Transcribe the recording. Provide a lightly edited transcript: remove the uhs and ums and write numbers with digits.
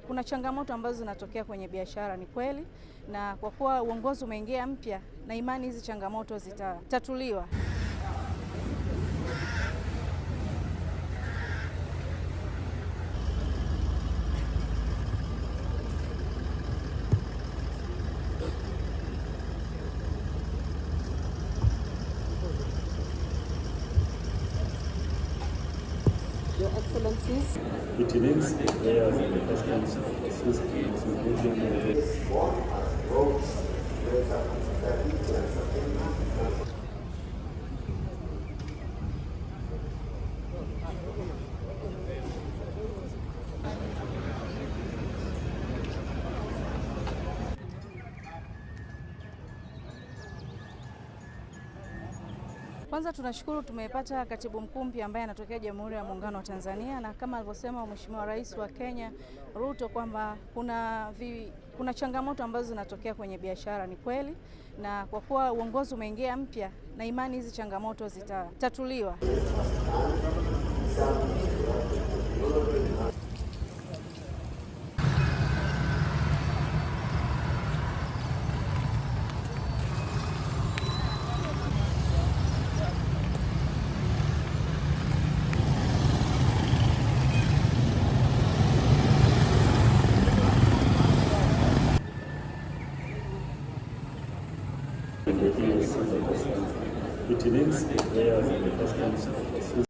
kuna changamoto ambazo zinatokea kwenye biashara, ni kweli, na kwa kuwa uongozi umeingia mpya, na imani hizi changamoto zitatatuliwa. Your Excellencies, it remains the prayers and the customs of the symposium. Kwanza tunashukuru tumepata katibu mkuu mpya ambaye anatokea Jamhuri ya Muungano wa Tanzania, na kama alivyosema Mheshimiwa Rais wa Kenya Ruto kwamba kuna changamoto ambazo zinatokea kwenye biashara, ni kweli, na kwa kuwa uongozi umeingia mpya, na imani hizi changamoto zitatatuliwa. It remains the prayers and the customs of the